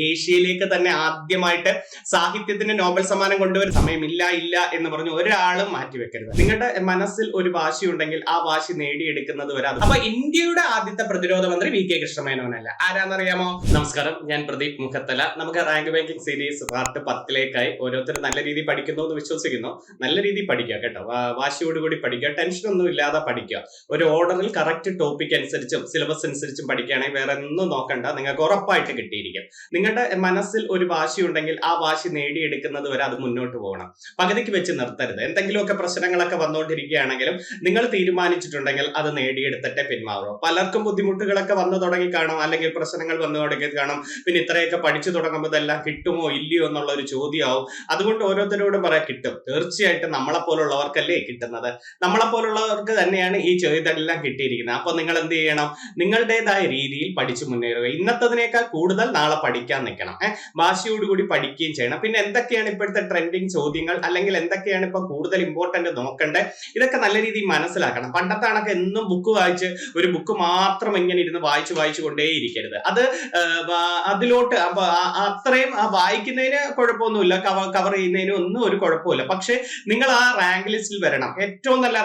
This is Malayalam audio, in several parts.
ഏഷ്യയിലേക്ക് തന്നെ ആദ്യമായിട്ട് സാഹിത്യത്തിന് നോബൽ സമ്മാനം കൊണ്ടുവരും. സമയമില്ല ഇല്ല എന്ന് പറഞ്ഞ് ഒരാളും മാറ്റിവെക്കരുത്. നിങ്ങളുടെ മനസ്സിൽ ഒരു വാശിയുണ്ടെങ്കിൽ ആ വാശി നേടിയെടുക്കുന്നത് വരെ. അപ്പൊ ഇന്ത്യയുടെ ആദ്യത്തെ പ്രതിരോധ മന്ത്രി വി കെ കൃഷ്ണമേനോനല്ല. ആരാന്നറിയാമോ? നമസ്കാരം, ഞാൻ പ്രദീപ് മുഖത്തല. നമുക്ക് റാങ്ക് ബാങ്കിങ് സീരീസ് പാർട്ട് 10ലേക്കായി ഓരോരുത്തർ നല്ല രീതിയിൽ പഠിക്കുന്നു എന്ന് വിശ്വസിക്കുന്നു. നല്ല രീതിയിൽ പഠിക്കുക കേട്ടോ, വാശിയോടുകൂടി പഠിക്കുക, ടെൻഷനൊന്നും ഇല്ലാതെ പഠിക്കുക. ഒരു ഓർഡറിൽ കറക്റ്റ് ടോപ്പിക് അനുസരിച്ചും സിലബസ് അനുസരിച്ചും പഠിക്കുകയാണെങ്കിൽ വേറെ ഒന്നും നോക്കണ്ട, നിങ്ങൾക്ക് ഉറപ്പായിട്ട് കിട്ടിയിരിക്കും. നിങ്ങളുടെ മനസ്സിൽ ഒരു വാശി ഉണ്ടെങ്കിൽ ആ വാശി നേടിയെടുക്കുന്നത് വരെ അത് മുന്നോട്ട് പോകണം. പകുതിക്ക് വെച്ച് നിർത്തരുത്. എന്തെങ്കിലുമൊക്കെ പ്രശ്നങ്ങളൊക്കെ വന്നുകൊണ്ടിരിക്കുകയാണെങ്കിലും നിങ്ങൾ തീരുമാനിച്ചിട്ടുണ്ടെങ്കിൽ അത് നേടിയെടുത്തിട്ടേ പിന്മാറും. പലർക്കും ബുദ്ധിമുട്ടുകളൊക്കെ വന്നു തുടങ്ങി കാണും, അല്ലെങ്കിൽ പ്രശ്നങ്ങൾ വന്നു തുടങ്ങി കാണും. പിന്നെ ഇത്രയൊക്കെ പഠിച്ചു തുടങ്ങുമ്പോൾ ഇതെല്ലാം കിട്ടുമോ ഇല്ലയോ എന്നുള്ള ഒരു ചോദ്യമാവും. അതുകൊണ്ട് ഓരോരുത്തരോടും പറയാം, കിട്ടും. തീർച്ചയായിട്ടും നമ്മളെപ്പോലുള്ളവർക്കല്ലേ കിട്ടുന്നത്. നമ്മളെപ്പോലുള്ളവർക്ക് തന്നെയാണ് ഈ ഇതെല്ലാം കിട്ടിയിരിക്കുന്നത്. അപ്പൊ നിങ്ങൾ എന്ത് ചെയ്യണം? നിങ്ങളുടേതായ രീതിയിൽ പഠിച്ചു മുന്നേറുക. ഇന്നത്തതിനേക്കാൾ കൂടുതൽ നാളെ പഠിക്കാൻ നിൽക്കണം. വാശിയോടുകൂടി പഠിക്കുകയും ചെയ്യണം. പിന്നെ എന്തൊക്കെയാണ് ഇപ്പോഴത്തെ ട്രെൻഡിങ് ചോദ്യങ്ങൾ, അല്ലെങ്കിൽ എന്തൊക്കെയാണ് ഇപ്പൊ കൂടുതൽ ഇമ്പോർട്ടന്റ് നോക്കേണ്ടത്, ഇതൊക്കെ നല്ല രീതിയിൽ മനസ്സിലാക്കണം. പണ്ടത്തെ കണക്ക് എന്നും ബുക്ക് വായിച്ച് ഒരു ബുക്ക് മാത്രം ഇങ്ങനെ ഇരുന്ന് വായിച്ചു കൊണ്ടേയിരിക്കരുത്. അത് അതിലോട്ട് അത്രയും വായിക്കുന്നതിന് കുഴപ്പമൊന്നുമില്ല, കവർ ചെയ്യുന്നതിന് ഒന്നും ഒരു കുഴപ്പമില്ല. പക്ഷെ നിങ്ങൾ ആ റാങ്ക് ലിസ്റ്റിൽ വരണം, ഏറ്റവും നല്ല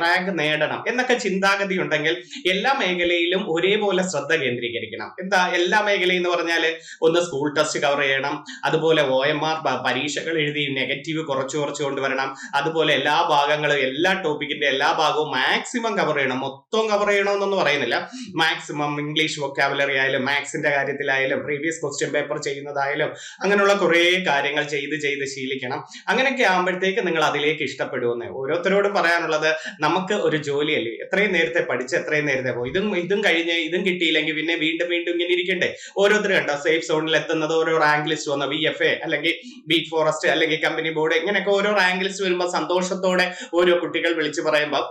റാങ്ക് നേടണം എന്നൊക്കെ ചിന്താഗതി ഉണ്ടെങ്കിൽ എല്ലാ മേഖലയിലും ഒരേപോലെ ശ്രദ്ധ കേന്ദ്രീകരിക്കണം. എന്താ എല്ലാ മേഖലയും എന്ന് പറഞ്ഞാല്, ഒന്ന് സ്കൂൾ ടെസ്റ്റ് കവർ ചെയ്യണം, അതുപോലെ OMR പരീക്ഷകൾ എഴുതി നെഗറ്റീവ് കുറച്ച് കൊണ്ടുവരണം, അതുപോലെ എല്ലാ ഭാഗങ്ങളും എല്ലാ ടോപ്പിക്കിന്റെ എല്ലാ ഭാഗവും മാക്സിമം കവർ ചെയ്യണം. മൊത്തം കവർ ചെയ്യണമെന്നൊന്നും പറയുന്നില്ല, മാക്സിമം ഇംഗ്ലീഷ് വൊക്കാബുലറി ആയാലും മാത്സിന്റെ കാര്യത്തിലായാലും പ്രീവിയസ് ക്വസ്റ്റ്യൻ പേപ്പർ ചെയ്യുന്നതായാലും അങ്ങനെയുള്ള കുറെ കാര്യങ്ങൾ ചെയ്ത് ശീലിക്കണം. അങ്ങനെയൊക്കെ ആകുമ്പോഴത്തേക്ക് നിങ്ങൾ അതിലേക്ക് ഇഷ്ടപ്പെടുമെന്ന്. ഓരോരുത്തരോടും പറയാനുള്ളത്, നമുക്ക് ഒരു ജോലിയല്ലേ, എത്രയും നേരത്തെ പഠിച്ച് എത്രയും നേരത്തെ പോകും. ഇതും കഴിഞ്ഞ് ഇതും കിട്ടിയില്ലെങ്കിൽ പിന്നെ വീണ്ടും ഇങ്ങനെ ഇരിക്കണ്ടേ? ഓരോരുത്തർ കണ്ടോ സേഫ് സോണിൽ എത്തുന്നത്, ഓരോ റാങ്ക് ലിസ്റ്റ് വന്ന VFA അല്ലെങ്കിൽ ബീറ്റ് ഫോറസ്റ്റ് അല്ലെങ്കിൽ കമ്പനി ബോർഡ്, ഇങ്ങനെയൊക്കെ ഓരോ റാങ്ക് ലിസ്റ്റ് വരുമ്പോൾ സന്തോഷത്തോടെ ഓരോ കുട്ടികൾ വിളിച്ചു പറയുമ്പോൾ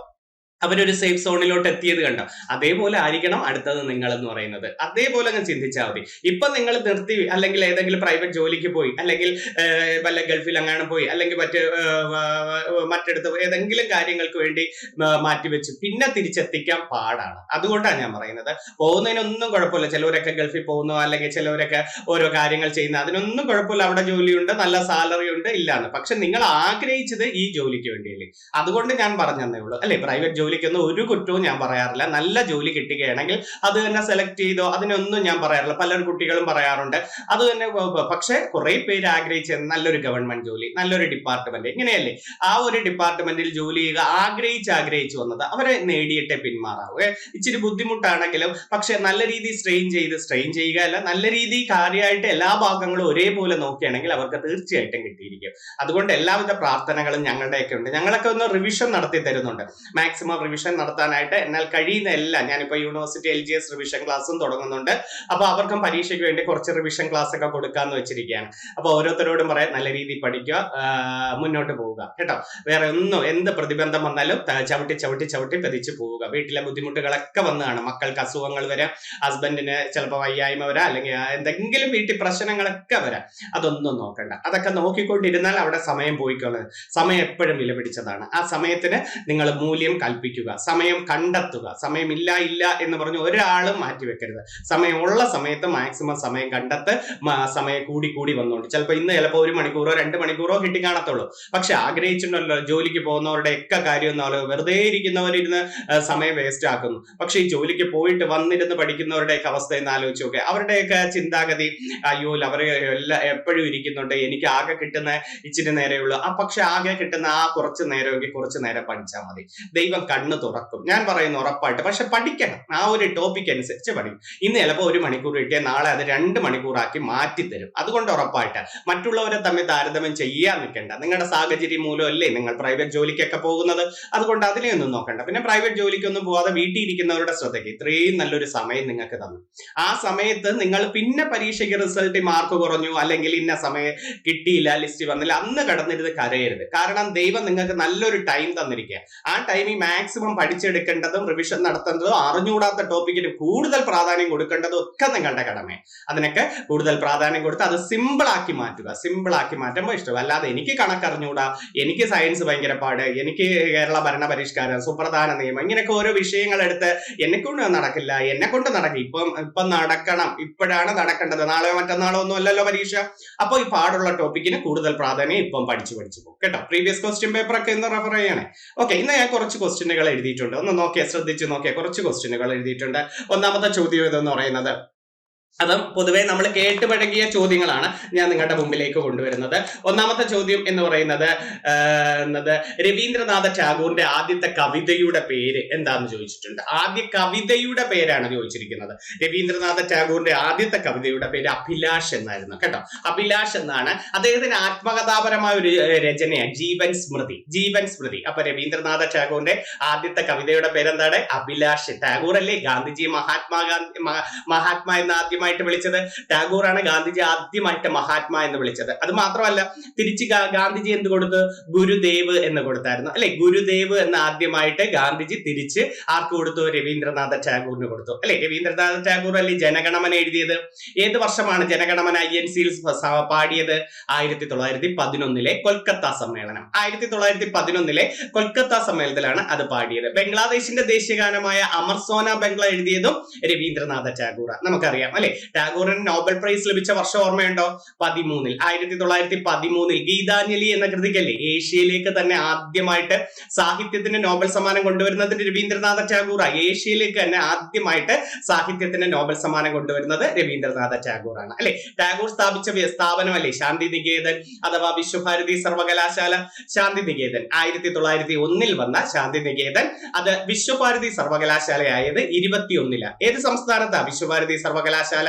അവരൊരു സേഫ് സോണിലോട്ട് എത്തിയത് കണ്ടോ? അതേപോലെ ആയിരിക്കണം അടുത്തത് നിങ്ങൾ എന്ന് പറയുന്നത്. അതേപോലെ അങ്ങ് ചിന്തിച്ചാൽ മതി. ഇപ്പൊ നിങ്ങൾ നിർത്തി, അല്ലെങ്കിൽ ഏതെങ്കിലും പ്രൈവറ്റ് ജോലിക്ക് പോയി, അല്ലെങ്കിൽ വല്ല ഗൾഫിൽ അങ്ങനെ പോയി, അല്ലെങ്കിൽ മറ്റെടുത്ത് ഏതെങ്കിലും കാര്യങ്ങൾക്ക് വേണ്ടി മാറ്റിവെച്ച് പിന്നെ തിരിച്ചെത്തിക്കാൻ പാടാണ്. അതുകൊണ്ടാണ് ഞാൻ പറയുന്നത്, പോകുന്നതിനൊന്നും കുഴപ്പമില്ല. ചിലവരൊക്കെ ഗൾഫിൽ പോകുന്നു, അല്ലെങ്കിൽ ചിലവരൊക്കെ ഓരോ കാര്യങ്ങൾ ചെയ്യുന്ന, അതിനൊന്നും കുഴപ്പമില്ല. അവിടെ ജോലിയുണ്ട്, നല്ല സാലറി ഉണ്ട്, ഇല്ലാന്ന്. പക്ഷെ നിങ്ങൾ ആഗ്രഹിച്ചത് ഈ ജോലിക്ക് വേണ്ടിയല്ലേ? അതുകൊണ്ട് ഞാൻ പറഞ്ഞതേ ഉള്ളൂ അല്ലെ. പ്രൈവറ്റ് ജോലിക്കൊന്നും ഒരു കുറ്റവും ഞാൻ പറയാറില്ല. നല്ല ജോലി കിട്ടുകയാണെങ്കിൽ അത് തന്നെ സെലക്ട് ചെയ്തോ, അതിനൊന്നും ഞാൻ പറയാറില്ല. പല കുട്ടികളും പറയാറുണ്ട് അത് തന്നെ. പക്ഷെ കുറെ പേര് ആഗ്രഹിച്ച നല്ലൊരു ഗവൺമെന്റ് ജോലി, നല്ലൊരു ഡിപ്പാർട്ട്മെന്റ്, ഇങ്ങനെയല്ലേ ആ ഒരു ഡിപ്പാർട്ട്മെന്റിൽ ജോലി ചെയ്യുക ആഗ്രഹിച്ചു വന്നത്, അവരെ നേടിയിട്ടേ പിന്മാറാവൂ. ഇച്ചിരി ബുദ്ധിമുട്ടാണെങ്കിലും പക്ഷെ നല്ല രീതിയിൽ സ്ട്രെയിൻ ചെയ്യുക അല്ല, നല്ല രീതിയിൽ കാര്യമായിട്ട് എല്ലാ ഭാഗങ്ങളും ഒരേപോലെ നോക്കുകയാണെങ്കിൽ അവർക്ക് തീർച്ചയായിട്ടും കിട്ടിയിരിക്കും. അതുകൊണ്ട് എല്ലാവിധ പ്രാർത്ഥനകളും ഞങ്ങളുടെയൊക്കെ ഉണ്ട്. ഞങ്ങളൊക്കെ ഒന്ന് റിവിഷൻ നടത്തി തരുന്നുണ്ട്. മാക്സിമം റിവിഷൻ നടത്താനായിട്ട് എന്നാൽ കഴിയുന്ന എല്ലാം, ഞാനിപ്പോ യൂണിവേഴ്സിറ്റി LGS റിവിഷൻ ക്ലാസ്സും തുടങ്ങുന്നുണ്ട്. അപ്പൊ അവർക്കും പരീക്ഷയ്ക്ക് വേണ്ടി കുറച്ച് റിവിഷൻ ക്ലാസ് ഒക്കെ കൊടുക്കാന്ന് വെച്ചിരിക്കുകയാണ്. അപ്പൊ ഓരോരുത്തരോടും പറയാം, നല്ല രീതിയിൽ പഠിക്കുക, മുന്നോട്ട് പോവുക കേട്ടോ. വേറെ ഒന്നും, എന്ത് പ്രതിബന്ധം വന്നാലും ചവിട്ടി പതിച്ച് പോവുക. വീട്ടിലെ ബുദ്ധിമുട്ടുകളൊക്കെ വന്ന് കാണും, മക്കൾക്ക് അസുഖങ്ങൾ വരാം, ഹസ്ബൻഡിന് ചിലപ്പോൾ വയ്യായ്മ വരാം, അല്ലെങ്കിൽ എന്തെങ്കിലും വീട്ടിൽ പ്രശ്നങ്ങളൊക്കെ വരാം. അതൊന്നും നോക്കണ്ട. അതൊക്കെ നോക്കിക്കൊണ്ടിരുന്നാൽ അവിടെ സമയം പോയിക്കൊള്ളുന്നത്. സമയം എപ്പോഴും വില പിടിച്ചതാണ്. ആ സമയത്തിന് നിങ്ങൾ മൂല്യം കൽപ്പിക്കുക, സമയം കണ്ടെത്തുക. സമയമില്ല എന്ന് പറഞ്ഞ് ഒരാളും മാറ്റിവെക്കരുത്. സമയമുള്ള സമയത്ത് മാക്സിമം സമയം കണ്ടെത്ത്. സമയം കൂടി വന്നോണ്ട് ചിലപ്പോൾ ഇന്ന് ചിലപ്പോൾ 1 മണിക്കൂറോ 2 മണിക്കൂറോ കിട്ടി കാണത്തുള്ളൂ. പക്ഷെ ആഗ്രഹിച്ചിട്ടുണ്ടല്ലോ ജോലിക്ക് പോകുന്നവരുടെ ഒക്കെ കാര്യം എന്നാലോ, വെറുതെ ഇരിക്കുന്നവരിരുന്ന് സമയം വേസ്റ്റ് ആക്കുന്നു. പക്ഷെ ഈ ജോലിക്ക് പോയിട്ട് വന്നിരുന്ന് പഠിക്കുന്നവരുടെയൊക്കെ അവസ്ഥ എന്ന് ആലോചിച്ച് നോക്കെ. അവരുടെയൊക്കെ ചിന്താഗതി, അയ്യോ അവരെ എല്ലാം എപ്പോഴും ഇരിക്കുന്നുണ്ട്, എനിക്ക് ആകെ കിട്ടുന്ന ഇച്ചിരി നേരമേ ഉള്ളൂ. പക്ഷെ ആകെ കിട്ടുന്ന ആ കുറച്ച് നേരമെങ്കിൽ കുറച്ച് നേരം പഠിച്ചാൽ മതി. ദൈവം കണ്ണ് തുറക്കും, ഞാൻ പറയുന്നു ഉറപ്പായിട്ട്. പക്ഷെ പഠിക്കണം, ആ ഒരു ടോപ്പിക് അനുസരിച്ച് പഠിക്കും. ഇന്ന് ചിലപ്പോൾ 1 മണിക്കൂർ കിട്ടിയാൽ നാളെ അത് 2 മണിക്കൂറാക്കി മാറ്റിത്തരും. അതുകൊണ്ട് ഉറപ്പായിട്ട് മറ്റുള്ളവരെ തമ്മിൽ താരതമ്യം ചെയ്യാൻ നിൽക്കേണ്ട. നിങ്ങളുടെ സാഹചര്യം മൂലമല്ലേ നിങ്ങൾ പ്രൈവറ്റ് ജോലിക്കൊക്കെ പോകുന്നത്. അതുകൊണ്ട് അതിനെയൊന്നും നോക്കണ്ട. പിന്നെ പ്രൈവറ്റ് ജോലിക്കൊന്നും പോവാതെ വീട്ടിൽ ഇരിക്കുന്നവരുടെ ശ്രദ്ധയ്ക്ക് ഇത്രയും നല്ലൊരു സമയം നിങ്ങൾക്ക് തന്നു. ആ സമയത്ത് നിങ്ങൾ പിന്നെ പരീക്ഷയ്ക്ക് റിസൾട്ട് മാർക്ക് കുറഞ്ഞു, അല്ലെങ്കിൽ ഇന്ന സമയം കിട്ടിയില്ല, ലിസ്റ്റ് വന്നില്ല, അന്ന് കടന്നിരുന്ന് കരയരുത്. കാരണം ദൈവം നിങ്ങൾക്ക് നല്ലൊരു ടൈം തന്നിരിക്കുക. ആ ടൈമിൽ മാക്സിമം മാക്സിമം പഠിച്ചെടുക്കേണ്ടതും റിവിഷൻ നടത്തേണ്ടതും അറിഞ്ഞുകൂടാത്ത ടോപ്പിക്കിന് കൂടുതൽ പ്രാധാന്യം കൊടുക്കേണ്ടതും ഒക്കെ നിങ്ങളുടെ കടമയാണ്. അതിനൊക്കെ കൂടുതൽ പ്രാധാന്യം കൊടുത്ത് അത് സിമ്പിൾ ആക്കി മാറ്റുക. സിമ്പിൾ ആക്കി മാറ്റുമ്പോൾ ഇഷ്ടം. അല്ലാതെ എനിക്ക് കണക്കറിഞ്ഞൂടാ, എനിക്ക് സയൻസ് ഭയങ്കര പാട്, എനിക്ക് കേരള ഭരണ പരിഷ്കാരം, സുപ്രധാന നിയമം, ഇങ്ങനെയൊക്കെ ഓരോ വിഷയങ്ങൾ എടുത്ത് എന്നെ കൊണ്ട് നടക്കില്ല, എന്നെ കൊണ്ട് നടക്കും, ഇപ്പം നടക്കണം, ഇപ്പോഴാണ് നടക്കേണ്ടത്, നാളെയോ മറ്റന്നാളോ ഒന്നും അല്ലല്ലോ പരീക്ഷ. അപ്പൊ ഈ പാടുള്ള ടോപ്പിക്കിന് കൂടുതൽ പ്രാധാന്യം ഇപ്പം പഠിച്ചു പോകും കേട്ടോ. പ്രീവിയസ് ക്വസ്റ്റ്യൻ പേപ്പർ ഒക്കെ ഇന്ന് റെഫർ ചെയ്യണേ. ഓക്കെ, ഇന്ന് ഞാൻ കുറച്ച് ക്വസ്റ്റ്യനുകൾ എഴുതിയിട്ടുണ്ട്. ഒന്ന് നോക്കിയാ, ശ്രദ്ധിച്ച് നോക്കിയാ, കുറച്ച് ക്വസ്റ്റ്യനുകൾ എഴുതിയിട്ടുണ്ട്. ഒന്നാമത്തെ ചോദ്യം ഇതെന്ന് പറയുന്നത്, അതും പൊതുവെ നമ്മൾ കേട്ടുപഴകിയ ചോദ്യങ്ങളാണ് ഞാൻ നിങ്ങളുടെ മുമ്പിലേക്ക് കൊണ്ടുവരുന്നത്. ഒന്നാമത്തെ ചോദ്യം എന്ന് പറയുന്നത് രവീന്ദ്രനാഥ ടാഗോറിന്റെ ആദ്യത്തെ കവിതയുടെ പേര് എന്താന്ന് ചോദിച്ചിട്ടുണ്ട്. ആദ്യ കവിതയുടെ പേരാണ് ചോദിച്ചിരിക്കുന്നത്. രവീന്ദ്രനാഥ ടാഗോറിന്റെ ആദ്യത്തെ കവിതയുടെ പേര് അഭിലാഷ് എന്നായിരുന്നു കേട്ടോ. അഭിലാഷ് എന്നാണ്. അദ്ദേഹത്തിന് ആത്മകഥാപരമായ ഒരു രചനയാണ് ജീവൻ സ്മൃതി. ജീവൻ സ്മൃതി. അപ്പൊ രവീന്ദ്രനാഥ ടാഗോറിന്റെ ആദ്യത്തെ കവിതയുടെ പേരെന്താണ്? അഭിലാഷ്. ടാഗോർ അല്ലേ ഗാന്ധിജി മഹാത്മാ എന്ന ആദ്യമായിട്ട് വിളിച്ചത്? ടാഗോറാണ് ഗാന്ധിജി ആദ്യമായിട്ട് മഹാത്മാ എന്ന് വിളിച്ചത്. അത് മാത്രമല്ല, തിരിച്ച് ഗാന്ധിജി എന്ത് കൊടുത്തു? ഗുരുദേവ് എന്ന് കൊടുത്തായിരുന്നു അല്ലെ. ഗുരുദേവ് എന്ന് ആദ്യമായിട്ട് ഗാന്ധിജി തിരിച്ച് ആർക്ക് കൊടുത്തു? രവീന്ദ്രനാഥ ടാഗോറിന് കൊടുത്തു അല്ലെ. രവീന്ദ്രനാഥ ടാഗോർ അല്ലേ ജനഗണമന എഴുതിയത്? ഏത് വർഷമാണ് ജനഗണമന INC പാടിയത്? 1911 കൊൽക്കത്ത സമ്മേളനം. 1911 കൊൽക്കത്ത സമ്മേളനത്തിലാണ് അത് പാടിയത്. ബംഗ്ലാദേശിന്റെ ദേശീയഗാനമായ അമർ സോന ബംഗ്ല എഴുതിയതും രവീന്ദ്രനാഥ ടാഗോർ. നമുക്കറിയാം അല്ലെ. ടാഗോറിന് നോബൽ പ്രൈസ് ലഭിച്ച വർഷം ഓർമ്മയുണ്ടോ? 1913 ഗീതാഞ്ജലി എന്ന കൃതിക്കല്ലേ ഏഷ്യയിലേക്ക് തന്നെ ആദ്യമായിട്ട് സാഹിത്യത്തിന് നോബൽ സമ്മാനം കൊണ്ടുവരുന്നത് രവീന്ദ്രനാഥ ടാഗോർ. ഏഷ്യയിലേക്ക് തന്നെ ആദ്യമായിട്ട് സാഹിത്യത്തിന് നോബൽ സമ്മാനം കൊണ്ടുവരുന്നത് രവീന്ദ്രനാഥ ടാഗോർ ആണ് അല്ലെ. ടാഗോർ സ്ഥാപിച്ച സ്ഥാപനമല്ലേ ശാന്തിനികേതൻ അഥവാ വിശ്വഭാരതി സർവകലാശാല. ശാന്തിനികേതൻ 1901 വന്ന ശാന്തിനികേതൻ അത് വിശ്വഭാരതി സർവകലാശാലയായത് 21. ഏത് സംസ്ഥാനത്താ വിശ്വഭാരതി സർവകലാശാല?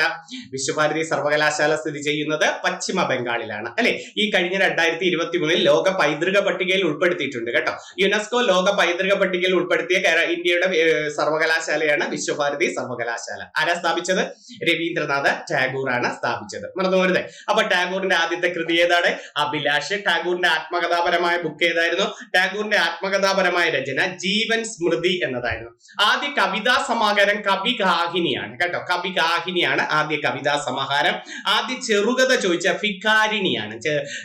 വിശ്വഭാരതി സർവകലാശാല സ്ഥിതി ചെയ്യുന്നത് പശ്ചിമ ബംഗാളിലാണ് അല്ലെ. ഈ കഴിഞ്ഞ 2023 ലോക പൈതൃക പട്ടികയിൽ ഉൾപ്പെടുത്തിയിട്ടുണ്ട് കേട്ടോ. യുനെസ്കോ ലോക പൈതൃക പട്ടികയിൽ ഉൾപ്പെടുത്തിയ ഇന്ത്യയുടെ സർവകലാശാലയാണ് വിശ്വഭാരതി സർവകലാശാല. ആരാ സ്ഥാപിച്ചത്? രവീന്ദ്രനാഥ ടാഗോർ ആണ് സ്ഥാപിച്ചത്. മറന്നുപോരുതേ. അപ്പൊ ടാഗോറിന്റെ ആദ്യത്തെ കൃതി ഏതാണ്? അഭിലാഷ്. ടാഗോറിന്റെ ആത്മകഥാപരമായ ബുക്ക് ഏതായിരുന്നു? ടാഗോറിന്റെ ആത്മകഥാപരമായ രചന ജീവൻ സ്മൃതി എന്നതായിരുന്നു. ആദ്യ കവിതാ സമാഹാരം കവി കാഹിനിയാണ് കേട്ടോ. കവി കാഹിനിയാണ് ആദ്യ കവിതാ സമാഹാരം. ആദ്യ ചെറുകഥ ചോദിച്ച ഫിക്കാരിണിയാണ്.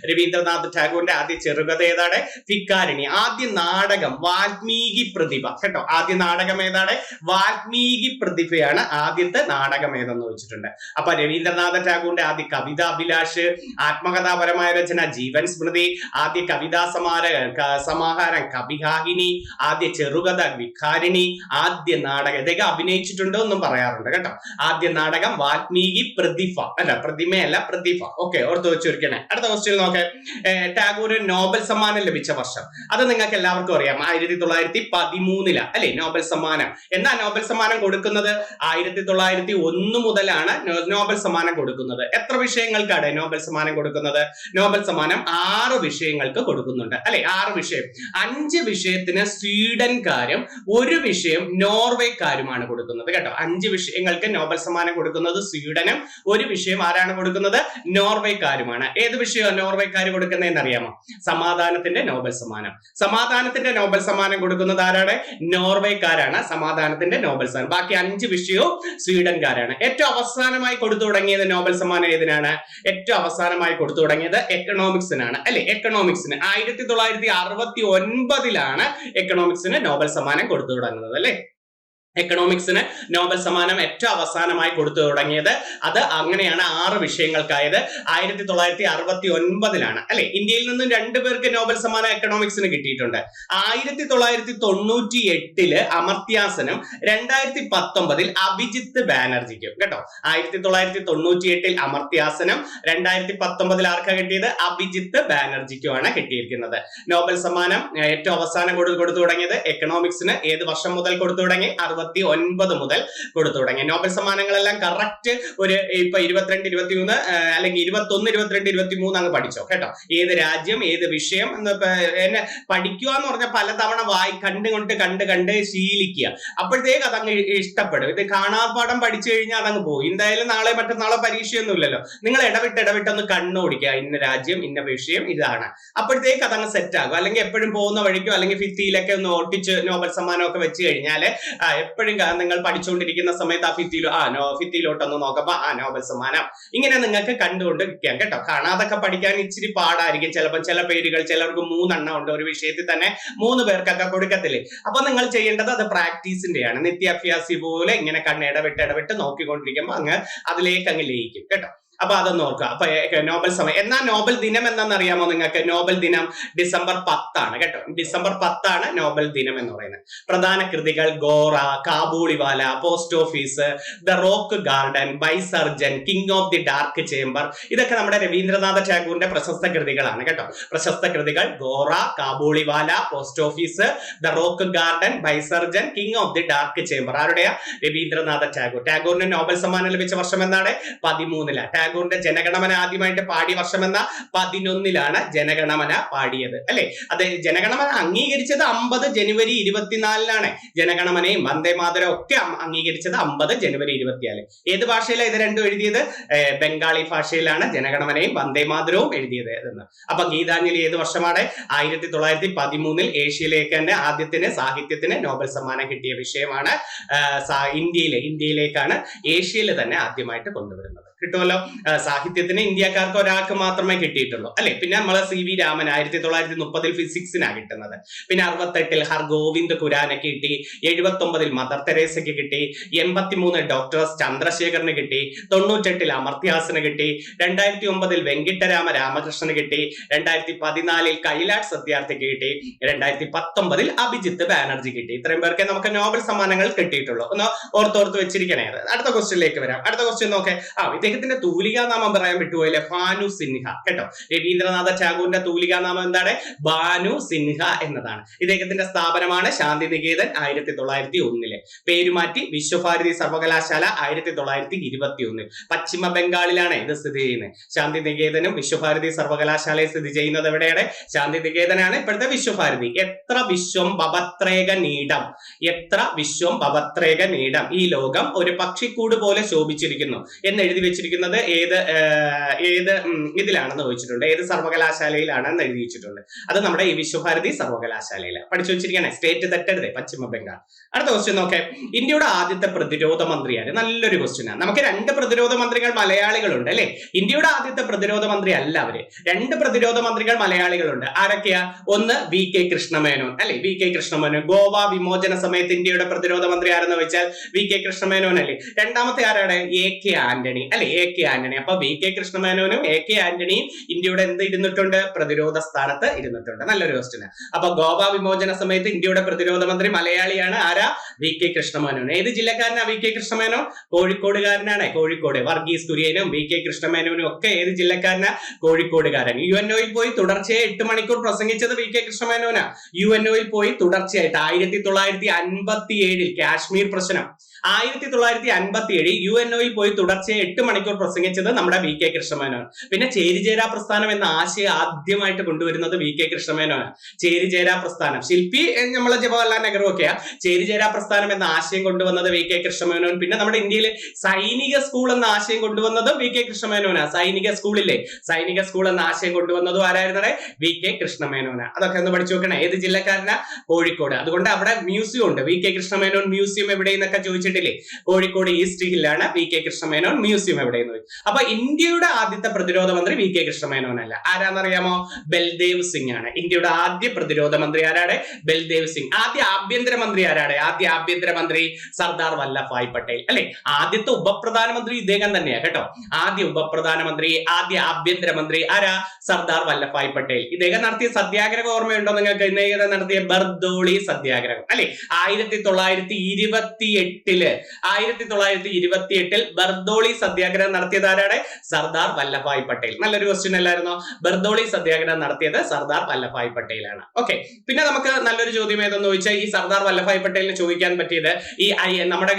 രവീന്ദ്രനാഥ് ടാഗോറിന്റെ ആദ്യ ചെറുകഥ ഏതാണ്? ഫിക്കാരിണി. ആദ്യ നാടകം വാൽമീകി പ്രതിഭ കേട്ടോ. ആദ്യ നാടകം ഏതാണ്? വാൽമീകി പ്രതിഭയാണ് ആദ്യത്തെ നാടകം ഏതെന്ന് ചോദിച്ചിട്ടുണ്ട്. അപ്പൊ രവീന്ദ്രനാഥ ടാഗോറിന്റെ ആദ്യ കവിത അഭിലാഷ്, ആത്മകഥാപരമായ രചന ജീവൻ സ്മൃതി, ആദ്യ കവിതാ സമാഹാരം കവികാഹിനി, ആദ്യ ചെറുകഥ വിഖാരിണി, ആദ്യ നാടകം ഇതൊക്കെ അഭിനയിച്ചിട്ടുണ്ടോ എന്നും പറയാറുണ്ട് കേട്ടോ. ആദ്യ നാടകം വാൽമീകി പ്രതിഭ അല്ല, പ്രതിമയല്ല പ്രതിഭ. ഓക്കെ, ഓർത്ത് വെച്ചിരിക്കണേ. അടുത്ത ക്വസ്റ്റ്യൻ നോക്കെ. ടാഗോറിന് നോബൽ സമ്മാനം ലഭിച്ച വർഷം അത് നിങ്ങൾക്ക് എല്ലാവർക്കും അറിയാം. 1913 അല്ലെ നോബൽ സമ്മാനം. എന്നാ നോബൽ സമ്മാനം കൊടുക്കുന്നത്? 1901 മുതലാണ് നോബൽ സമ്മാനം കൊടുക്കുന്നത്. എത്ര വിഷയങ്ങൾക്കാണ് നോബൽ സമ്മാനം കൊടുക്കുന്നത്? നോബൽ സമ്മാനം 6 വിഷയങ്ങൾക്ക് കൊടുക്കുന്നുണ്ട് അല്ലെ. 6 വിഷയം. 5 വിഷയത്തിന് സ്വീഡൻകാരും 1 വിഷയം നോർവേക്കാരുമാണ് കൊടുക്കുന്നത് കേട്ടോ. 5 വിഷയങ്ങൾക്ക് നോബൽ സമ്മാനം കൊടുക്കുന്നത് സ്വീഡനും 1 വിഷയം ആരാണ് കൊടുക്കുന്നത്? നോർവേക്കാരുമാണ്. ഏത് വിഷയമാണ് നോർവേക്കാർ കൊടുക്കുന്നതെന്ന് അറിയാമോ? സമാധാനത്തിന്റെ നോബൽ സമ്മാനം. സമാധാനത്തിന്റെ നോബൽ സമ്മാനം കൊടുക്കുന്നത് ആരാണ്? നോർവേക്കാരാണ് സമാധാനത്തിന്റെ നോബൽ സമ്മാനം. ബാക്കി 5 വിഷയവും സ്വീഡൻകാരാണ്. ഏറ്റവും അവസാനമായി കൊടുത്തു തുടങ്ങിയത് നോബൽ സമ്മാനം ഏതിനാണ്? ഏറ്റവും അവസാനമായി കൊടുത്തു തുടങ്ങിയത് എക്കണോമിക്സിനാണ് അല്ലെ. എക്കണോമിക്സിന് 1969 എക്കണോമിക്സിന് നോബൽ സമ്മാനം കൊടുത്തു തുടങ്ങുന്നത് അല്ലെ. എക്കണോമിക്സിന് നോബൽ സമ്മാനം ഏറ്റവും അവസാനമായി കൊടുത്തു തുടങ്ങിയത്. അത് അങ്ങനെയാണ് 6 വിഷയങ്ങൾക്കായത്. 1969 അല്ലെ. ഇന്ത്യയിൽ നിന്നും 2 പേർക്ക് നോബൽ സമ്മാനം എക്കണോമിക്സിന് കിട്ടിയിട്ടുണ്ട്. 1998 അമർത്യാസനും 2019 അഭിജിത്ത് ബാനർജിക്കും കേട്ടോ. 1998 അമർത്യാസനും 2019 ആർക്കാ കിട്ടിയത്? അഭിജിത്ത് ബാനർജിക്കുമാണ് കിട്ടിയിരിക്കുന്നത്. നോബൽ സമ്മാനം ഏറ്റവും അവസാനം കൊടുത്തു തുടങ്ങിയത് എക്കണോമിക്സിന് ഏത് വർഷം മുതൽ കൊടുത്തു തുടങ്ങി? 1969 മുതൽ കൊടുത്തു തുടങ്ങി. നോബൽ സമ്മാനങ്ങളെല്ലാം കറക്റ്റ് ഒരു ഇപ്പൊ 22, 23 അല്ലെങ്കിൽ 21, 22, 23 അങ്ങ് പഠിച്ചോ കേട്ടോ. ഏത് രാജ്യം, ഏത് വിഷയം എന്ന് എന്നെ പഠിക്കുക എന്ന് പറഞ്ഞാൽ പലതവണ കണ്ട് ശീലിക്കുക. അപ്പോഴത്തേക്ക് അതങ്ങ് ഇഷ്ടപ്പെടും. ഇത് കാണാപ്പാഠം പഠിച്ചു കഴിഞ്ഞാൽ അതങ്ങ് പോകും. എന്തായാലും നാളെ മറ്റന്നാളോ പരീക്ഷയൊന്നും ഇല്ലല്ലോ. നിങ്ങൾ ഇടവിട്ടൊന്ന് കണ്ണോടിക്കുക, ഇന്ന രാജ്യം, ഇന്ന വിഷയം ഇതാണ്. അപ്പോഴത്തേക്ക് അതങ്ങ് സെറ്റ് ആകും. അല്ലെങ്കിൽ എപ്പോഴും പോകുന്ന വഴിക്കോ അല്ലെങ്കിൽ ഭിത്തിയിലൊക്കെ ഒന്ന് ഒട്ടിച്ച് നോബൽ സമ്മാനമൊക്കെ വെച്ച് കഴിഞ്ഞാൽ എപ്പോഴും നിങ്ങൾ പഠിച്ചുകൊണ്ടിരിക്കുന്ന സമയത്ത് ആ ഭിത്തിയിലോട്ടൊന്ന് നോക്കുമ്പോ നോബൽ സമ്മാനം ഇങ്ങനെ നിങ്ങൾക്ക് കണ്ടുകൊണ്ടിരിക്കാം കേട്ടോ. കാണാതൊക്കെ പഠിക്കാൻ ഇച്ചിരി പാടായിരിക്കും. ചിലപ്പോൾ ചില പേരുകൾ ചിലർക്ക് 3 എണ്ണം ഉണ്ട് ഒരു വിഷയത്തിൽ തന്നെ 3 പേർക്കൊക്കെ കൊടുക്കത്തില്ലേ. അപ്പൊ നിങ്ങൾ ചെയ്യേണ്ടത് അത് പ്രാക്ടീസിന്റെയാണ്. നിത്യാഭ്യാസി പോലെ ഇങ്ങനെ ഇടവിട്ട് നോക്കിക്കൊണ്ടിരിക്കുമ്പോ അതിലേക്ക് അങ്ങ് ലയിക്കും കേട്ടോ. അപ്പൊ അതൊന്ന് ഓർക്കുക. അപ്പൊ നോബൽ സമയം എന്നാ നോബൽ ദിനം എന്താണെന്നറിയാമോ നിങ്ങൾക്ക്? നോബൽ ദിനം ഡിസംബർ 10 കേട്ടോ. ഡിസംബർ 10 നോബൽ ദിനം എന്ന് പറയുന്നത്. പ്രധാന കൃതികൾ Gora, Kabuliwala, post office, the rock garden, Bisarjan, king of the dark chamber, ഇതൊക്കെ നമ്മുടെ രവീന്ദ്രനാഥ ടാഗോറിന്റെ പ്രശസ്ത കൃതികളാണ് കേട്ടോ. പ്രശസ്ത കൃതികൾ Gora, Kabuliwala, post office, the rock garden, Bisarjan, king of the dark chamber. ആരുടെയാ? രവീന്ദ്രനാഥ ടാഗോർ. ടാഗോറിന് നോബൽ സമ്മാനം ലഭിച്ച വർഷം എന്താണ്? 13. ടാഗോറിന്റെ ജനഗണമന ആദ്യമായിട്ട് പാടിയ വർഷം എന്ന 11 ജനഗണമന പാടിയത് അല്ലെ. അത് ജനഗണമന അംഗീകരിച്ചത് 50 ജനുവരി 24 ജനഗണമനയും വന്ദേമാതരം ഒക്കെ അംഗീകരിച്ചത് 50 ജനുവരി 24. ഏത് ഭാഷയിലാണ് ഇത് രണ്ടും എഴുതിയത്? ബംഗാളി ഭാഷയിലാണ് ജനഗണമനയും വന്ദേമാതരവും എഴുതിയത് എന്ന്. അപ്പൊ ഗീതാഞ്ജലി ഏത് വർഷമാണ്? 1913 ഏഷ്യയിലേക്ക് തന്നെ ആദ്യത്തിന് സാഹിത്യത്തിന് നോബൽ സമ്മാനം കിട്ടിയ വിഷയമാണ്. ഇന്ത്യയിലേക്കാണ് ഏഷ്യയിൽ തന്നെ ആദ്യമായിട്ട് കൊണ്ടുവരുന്നത്. കിട്ടുമല്ലോ. സാഹിത്യത്തിന് ഇന്ത്യക്കാർക്ക് ഒരാൾക്ക് മാത്രമേ കിട്ടിയിട്ടുള്ളൂ അല്ലെ. പിന്നെ നമ്മള് CV രാമൻ 1930 ഫിസിക്സിനാണ് കിട്ടുന്നത്. പിന്നെ 68 ഹർഗോവിന്ദ് ഖുരാനക്ക് കിട്ടി. 79 മദർ തെരേസയ്ക്ക് കിട്ടി. 83 ഡോക്ടർ ചന്ദ്രശേഖറിന് കിട്ടി. 98 അമർത്യാസിന് കിട്ടി. 2009 വെങ്കിട്ടരാമ രാമകൃഷ്ണന് കിട്ടി. 2014 കൈലാഷ് സത്യാർത്ഥിക്ക് കിട്ടി. 2019 അഭിജിത്ത് ബാനർജി കിട്ടി. ഇത്രയും പേർക്ക് നമുക്ക് നോബൽ സമ്മാനങ്ങൾ കിട്ടിയിട്ടുള്ളൂ. ഒന്ന് ഓർത്തോർത്ത് വെച്ചിരിക്കണേ. അടുത്ത ക്വസ്റ്റ്യനിലേക്ക് വരാം. അടുത്ത ക്വസ്റ്റ്യൻ നോക്കേ. ഇദ്ദേഹത്തിന്റെ തൂലികാനാമം പറയാൻ വിട്ടുപോയില്ലേ? ഭാനു സിൻഹ കേട്ടോ. രവീന്ദ്രനാഥ ടാഗോറിന്റെ തൂലികാനാമം എന്താണ്? ഭാനു സിൻഹ എന്നതാണ്. ഇദ്ദേഹത്തിന്റെ സ്ഥാപനമാണ് ശാന്തിനികേതൻ 1901. പേരുമാറ്റി വിശ്വഭാരതി സർവകലാശാല 1921. പശ്ചിമ ബംഗാളിലാണ് ഇത് സ്ഥിതി ചെയ്യുന്നത്. ശാന്തിനികേതനും വിശ്വഭാരതി സർവകലാശാലയും സ്ഥിതി ചെയ്യുന്നത് എവിടെയാണ്? ശാന്തിനികേതനാണ് ഇപ്പോഴത്തെ വിശ്വഭാരതി. എത്ര വിശ്വം ഭവത്രേക നീടം, എത്ര വിശ്വം ഭവത്രേക നീടം, ഈ ലോകം ഒരു പക്ഷിക്കൂട് പോലെ ശോഭിച്ചിരിക്കുന്നു എന്ന് എഴുതി വെച്ചിരിക്കുന്നത് ഏത് ഇതിലാണെന്ന് ചോദിച്ചിട്ടുണ്ട്. ഏത് സർവകലാശാലയിലാണെന്ന് എഴുതി വെച്ചിട്ടുണ്ട്. അത് നമ്മുടെ ഈ വിശ്വഭാരതി സർവകലാശാലയിൽ പഠിച്ചു വെച്ചിരിക്കുകയാണ്. സ്റ്റേറ്റ് തെറ്റരുത്, പശ്ചിമ ബംഗാൾ. അടുത്ത ക്വസ്റ്റ്യൻ നോക്കേ. ഇന്ത്യയുടെ ആദ്യത്തെ പ്രതിരോധ മന്ത്രിയാണ്. നല്ലൊരു ക്വസ്റ്റ്യനാണ്. നമുക്ക് 2 പ്രതിരോധ മന്ത്രികൾ മലയാളികളുണ്ട് അല്ലെ. ഇന്ത്യയുടെ ആദ്യത്തെ പ്രതിരോധ മന്ത്രി അല്ല അവര്. 2 പ്രതിരോധ മന്ത്രികൾ മലയാളികളുണ്ട്. ആരൊക്കെയാ? ഒന്ന് VK കൃഷ്ണമേനോൻ അല്ലെ. VK കൃഷ്ണമേനോൻ ഗോവ വിമോചന സമയത്ത് ഇന്ത്യയുടെ പ്രതിരോധ മന്ത്രി ആരെന്ന് വെച്ചാൽ VK കൃഷ്ണമേനോൻ അല്ലെ. രണ്ടാമത്തെ ആരാണ്? AK ആന്റണി അല്ലെ. AK ആന്റണി. അപ്പൊ VK കൃഷ്ണമേനോനും AK ആന്റണിയും ഇന്ത്യയുടെ എന്ത് ഇരുന്നിട്ടുണ്ട്? പ്രതിരോധ സ്ഥാനത്ത് ഇരുന്നിട്ടുണ്ട്. നല്ലൊരു ക്വസ്റ്റ്യൻ. അപ്പൊ ഗോവ വിമോചന സമയത്ത് ഇന്ത്യയുടെ പ്രതിരോധ മന്ത്രി മലയാളിയാണ്. ആരാ? VK കൃഷ്ണമേനോൻ. ഏത് ജില്ലക്കാരനാ VK കൃഷ്ണമേനോൻ? കോഴിക്കോടുകാരനാണ്. കോഴിക്കോട്. വർഗീസ് കുര്യനും VK കൃഷ്ണമേനോനും ഒക്കെ ഏത് ജില്ലക്കാരനാ? കോഴിക്കോടുകാരൻ. UNOയിൽ പോയി തുടർച്ചയായി 8 മണിക്കൂർ പ്രസംഗിച്ചത് VK കൃഷ്ണമേനോനാ. UNOയിൽ പോയി തുടർച്ചയായിട്ട് 1957 കാശ്മീർ പ്രശ്നം 1957 UNOയിൽ പോയി തുടർച്ചയായി 8 മണിക്കൂർ പ്രസംഗിച്ചത് നമ്മുടെ VK കൃഷ്ണമേനോൻ. പിന്നെ ചേരിചേരാ പ്രസ്ഥാനം എന്ന ആശയം ആദ്യമായിട്ട് കൊണ്ടുവരുന്നത് VK കൃഷ്ണമേനോനാണ്. ചേരിചേരാ പ്രസ്ഥാനം ശില്പി നമ്മളെ ജവഹർലാൽ നെഹ്റു ഒക്കെയാ. ചേരിചേരാ പ്രസ്ഥാനം എന്ന ആശയം കൊണ്ടുവന്നത് VK കൃഷ്ണമേനോൻ. പിന്നെ നമ്മുടെ ഇന്ത്യയിൽ സൈനിക സ്കൂൾ എന്ന ആശയം കൊണ്ടുവന്നത് VK കൃഷ്ണമേനോനാ. സൈനിക സ്കൂളില്ലേ, സൈനിക സ്കൂൾ എന്ന ആശയം കൊണ്ടുവന്നതും ആരായിരുന്നേ? VK കൃഷ്ണമേനോനാ. അതൊക്കെ ഒന്ന് പഠിച്ചു നോക്കണേ. ഏത് ജില്ലക്കാരനാ? കോഴിക്കോട്. അതുകൊണ്ട് അവിടെ മ്യൂസിയം ഉണ്ട്. VK കൃഷ്ണമേനോൻ മ്യൂസിയം എവിടെയെന്നൊക്കെ ചോദിച്ചിട്ടില്ലേ? കോഴിക്കോട് ഈസ്റ്റ് ഹില്ലാണ് VK കൃഷ്ണമേനോൻ മ്യൂസിയം എവിടെയെന്ന്. അപ്പൊ ഇന്ത്യയുടെ ആദ്യത്തെ പ്രതിരോധ മന്ത്രി VK കൃഷ്ണമേനോൻ അല്ല. ആരാന്നറിയാമോ? ബൽദേവ് സിംഗ് ആണ്. ഇന്ത്യയുടെ ആദ്യ പ്രതിരോധ മന്ത്രി ആരാണ്? ബൽദേവ് സിംഗ്. ആദ്യ ആഭ്യന്തരമന്ത്രി ആരാണ്? ആദ്യ ആഭ്യന്തരമന്ത്രി സർദാർ വല്ലഭായ് പട്ടേൽ അല്ലെ. ആദ്യത്തെ ഉപപ്രധാനമന്ത്രി ഇദ്ദേഹം തന്നെയാ കേട്ടോ. ആദ്യ ഉപപ്രധാനമന്ത്രി, ആദ്യ ആഭ്യന്തരമന്ത്രി ആരാ? സർദാർ വല്ലഭായ് പട്ടേൽ. ഇദ്ദേഹം നടത്തിയ സത്യാഗ്രഹം ഓർമ്മയുണ്ടോ നിങ്ങൾക്ക്? ഇദ്ദേഹം നടത്തിയ ബർദോളി സത്യാഗ്രഹം അല്ലെ. 1928 1928 ബർദോളി സത്യാഗ്രഹം നടത്തിയത് ആരാണ്? സർദാർ വല്ലഭായ് പട്ടേൽ. നല്ലൊരു ക്വസ്റ്റ്യൻ അല്ലായിരുന്നോ? ബർദോളി സത്യാഗ്രഹം നടത്തിയത് സർദാർ വല്ലഭായ് പട്ടേലാണ്. ഓക്കെ, പിന്നെ നമുക്ക് നല്ലൊരു ചോദ്യം ഏതെന്ന് ചോദിച്ചാൽ ഈ സർദാർ വല്ലഭായ് പട്ടേലിന് ചോദിക്കാൻ പറ്റിയത് ഈ നമ്മുടെ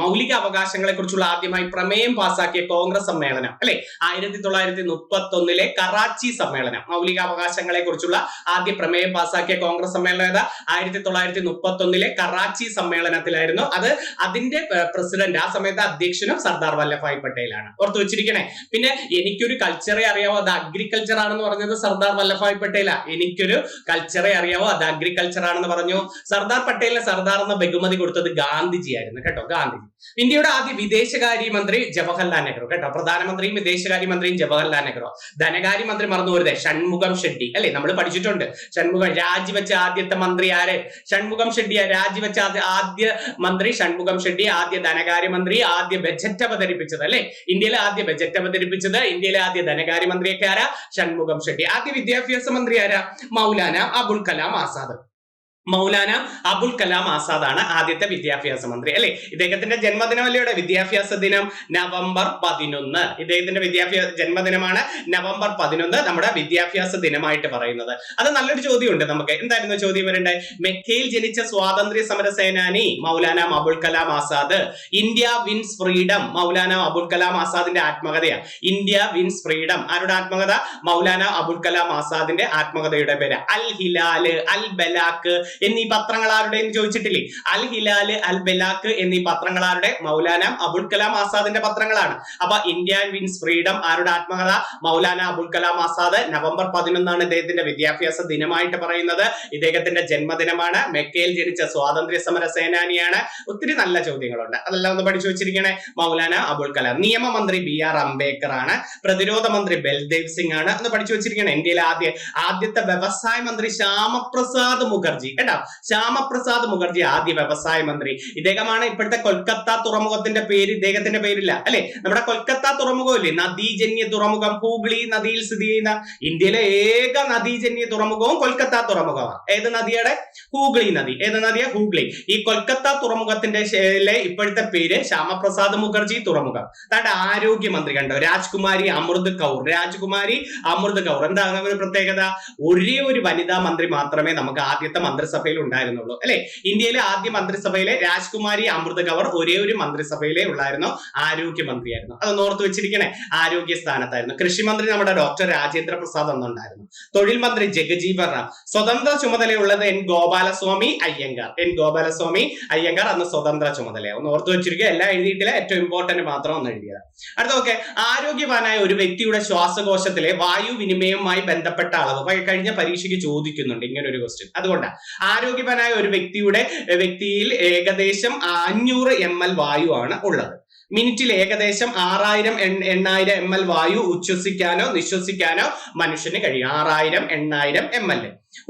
മൗലിക അവകാശങ്ങളെ കുറിച്ചുള്ള ആദ്യമായി പ്രമേയം പാസാക്കിയ കോൺഗ്രസ് സമ്മേളനം അല്ലെ 1931 കറാച്ചി സമ്മേളനം. മൗലിക അവകാശങ്ങളെ കുറിച്ചുള്ള ആദ്യ പ്രമേയം പാസാക്കിയ കോൺഗ്രസ് സമ്മേളനം ഏതാ? 1931 കറാച്ചി സമ്മേളനത്തിലായിരുന്നു. അതിന്റെ പ്രസിഡന്റ്, ആ സമയത്ത് അധ്യക്ഷനും സർദാർ വല്ലഭായ് പട്ടേലാണ്. ഓർത്തു വെച്ചിരിക്കണേ. പിന്നെ എനിക്കൊരു കൾച്ചറെ അറിയാവോ, അത് അഗ്രികൾച്ചർ ആണെന്ന് പറഞ്ഞത് സർദാർ വല്ലഭായ് പട്ടേലാ. എനിക്കൊരു കൾച്ചറെ അറിയാവോ, അത് അഗ്രികൾച്ചർ ആണെന്ന് പറഞ്ഞു. സർദാർ പട്ടേലിന് സർദാർ എന്ന ബഹുമതി കൊടുത്തത് ഗാന്ധിജി ആയിരുന്നു കേട്ടോ, ഗാന്ധിജി. ഇന്ത്യയുടെ ആദ്യ വിദേശകാര്യമന്ത്രി ജവഹർലാൽ നെഹ്റു കേട്ടോ. പ്രധാനമന്ത്രിയും വിദേശകാര്യമന്ത്രിയും ജവഹർലാൽ നെഹ്റു. ധനകാര്യമന്ത്രി മറന്നു പോരുതേ, ഷൺമുഖം ഷെഡ്ഡി അല്ലെ, നമ്മൾ പഠിച്ചിട്ടുണ്ട്. ഷൺമുഖം രാജിവെച്ച ആദ്യത്തെ മന്ത്രി ആര്? ഷൺമുഖം ഷെഡ്ഡിയാ രാജിവെച്ച ആദ്യ മന്ത്രി ഷൺമുഖം ഷെഡ്ഡി. ആദ്യ ധനകാര്യമന്ത്രി, ആദ്യ ബജറ്റ് അവതരിപ്പിച്ചത് അല്ലെ, ഇന്ത്യയിലെ ആദ്യ ബജറ്റ് അവതരിപ്പിച്ചത്, ഇന്ത്യയിലെ ആദ്യ ധനകാര്യമന്ത്രിയൊക്കെ ആരാ? ഷൺമുഖം ഷെഡ്ഡി. ആദ്യ വിദ്യാഭ്യാസ മന്ത്രി ആരാ? മൗലാന അബുൽ കലാം ആസാദ്. മൗലാന അബുൽ കലാം ആസാദ് ആണ് ആദ്യത്തെ വിദ്യാഭ്യാസ മന്ത്രി അല്ലെ. ഇദ്ദേഹത്തിന്റെ ജന്മദിനമല്ലേ വിദ്യാഭ്യാസ ദിനം? നവംബർ 11. ഇദ്ദേഹത്തിന്റെ ജന്മദിനമാണ് നവംബർ 11, നമ്മുടെ വിദ്യാഭ്യാസ ദിനമായിട്ട് പറയുന്നത്. അത് നല്ലൊരു ചോദ്യമുണ്ട് നമുക്ക്. എന്തായിരുന്നു ചോദ്യം വരണ്ടേ? മെക്കയിൽ ജനിച്ച സ്വാതന്ത്ര്യ സമര സേനാനി Maulana Abul Kalam Azad. India wins freedom Maulana Abul Kalam ആസാദിന്റെ ആത്മകഥയാണ്. ഇന്ത്യ വിൻസ് ഫ്രീഡം ആരുടെ ആത്മകഥ? മൗലാന അബുൽ കലാം ആസാദിന്റെ ആത്മകഥയുടെ പേര്. അൽ ഹിലാല്, അൽ ബലാക്ക് എന്നീ പത്രങ്ങൾ ആരുടെയും ചോദിച്ചിട്ടില്ലേ? അൽ ഹിലാല്, അൽ ബലാക്ക് എന്നീ പത്രങ്ങൾ ആരുടെ? മൗലാന അബുൽ കലാം ആസാദിന്റെ പത്രങ്ങളാണ്. അപ്പൊ ഇന്ത്യ വിൻസ് ഫ്രീഡം ആരുടെ ആത്മകഥ? മൗലാന അബുൽ കലാം ആസാദ്. നവംബർ 11 ഇദ്ദേഹത്തിന്റെ വിദ്യാഭ്യാസ ദിനമായിട്ട് പറയുന്നത്. ഇദ്ദേഹത്തിന്റെ ജന്മദിനമാണ്. മെക്കയിൽ ജനിച്ച സ്വാതന്ത്ര്യ സമര സേനാനിയാണ്. ഒത്തിരി നല്ല ചോദ്യങ്ങളുണ്ട്, അതെല്ലാം ഒന്ന് പഠിച്ചു വെച്ചിരിക്കണേ. മൗലാന അബുൽ കലാം. നിയമമന്ത്രി BR അംബേദ്കർ ആണ്. പ്രതിരോധ മന്ത്രി ബൽദേവ് സിംഗ് ആണ്. ഒന്ന് പഠിച്ചു വെച്ചിരിക്കണേ. ഇന്ത്യയിലെ ആദ്യത്തെ വ്യവസായ മന്ത്രി ശ്യാമപ്രസാദ് മുഖർജി. ശ്യാമപ്രസാദ് മുഖർജി ആദ്യ വ്യവസായ മന്ത്രി. ഇദ്ദേഹമാണ് ഇപ്പോഴത്തെ കൊൽക്കത്ത തുറമുഖത്തിന്റെ പേര് ഇദ്ദേഹത്തിന്റെ പേരില്ല അല്ലെ. നമ്മുടെ കൊൽക്കത്ത തുറമുഖമില്ലേ, നദീജന്യ തുറമുഖം, ഹൂഗ്ലി നദിയിൽ സ്ഥിതി ചെയ്യുന്ന ഇന്ത്യയിലെ ഏക നദീജന്യ തുറമുഖവും കൊൽക്കത്ത തുറമുഖമാണ്. ഏത് നദിയുടെ? ഹൂഗ്ലി നദി. ഏത് നദിയാ? ഹൂഗ്ലി. ഈ കൊൽക്കത്ത തുറമുഖത്തിന്റെ ഇപ്പോഴത്തെ പേര് ശ്യാമപ്രസാദ് മുഖർജി തുറമുഖം. അതാണ്ട് ആരോഗ്യമന്ത്രി കണ്ടോ, രാജ്കുമാരി അമൃത് കൗർ. രാജ്കുമാരി അമൃത് കൗർ. എന്താണ് ഒരു പ്രത്യേകത? ഒരേ ഒരു വനിതാ മന്ത്രി മാത്രമേ നമുക്ക് ആദ്യത്തെ മന്ത്രിസഭയിൽ ഉണ്ടായിരുന്നുള്ളൂ അല്ലെ. ഇന്ത്യയിലെ ആദ്യ മന്ത്രിസഭയിലെ രാജ്കുമാരി അമൃത് കൗർ ഒരേ ഒരു മന്ത്രിസഭയിലെ ഉള്ളായിരുന്നു, ആരോഗ്യമന്ത്രിയായിരുന്നു. അതൊന്ന് ഓർത്ത് വെച്ചിരിക്കണേ. ആരോഗ്യ സ്ഥാനത്തായിരുന്നു. കൃഷിമന്ത്രി നമ്മുടെ ഡോക്ടർ രാജേന്ദ്ര പ്രസാദ് അന്നുണ്ടായിരുന്നു. തൊഴിൽ മന്ത്രി ജഗജീവൻ റാം. സ്വതന്ത്ര ചുമതലയുള്ളത് N. ഗോപാലസ്വാമി അയ്യങ്കാർ. N. ഗോപാലസ്വാമി അയ്യങ്കാർ അന്ന് സ്വതന്ത്ര ചുമതല. ഒന്ന് ഓർത്ത് വെച്ചിരിക്കുക. എല്ലാം എഴുതിയിട്ടില്ല, ഏറ്റവും ഇമ്പോർട്ടന്റ് മാത്രം ഒന്ന് എഴുതിയത്. അടുത്ത ഓക്കെ, ആരോഗ്യവാനായ ഒരു വ്യക്തിയുടെ ശ്വാസകോശത്തിലെ വായു വിനിമയവുമായി ബന്ധപ്പെട്ട അളവ് കഴിഞ്ഞ പരീക്ഷയ്ക്ക് ചോദിക്കുന്നുണ്ട് ഇങ്ങനെ ഒരു ക്വസ്റ്റ്യൻ. അതുകൊണ്ടാണ് ആരോഗ്യവാനായ ഒരു വ്യക്തിയിൽ ഏകദേശം 500 ml വായു ആണ് ഉള്ളത്. മിനിറ്റിൽ ഏകദേശം 6000-8000 ml വായു ഉച്ഛ്വസിക്കാനോ നിശ്വസിക്കാനോ മനുഷ്യന് കഴിയും. 6000-8000 ml.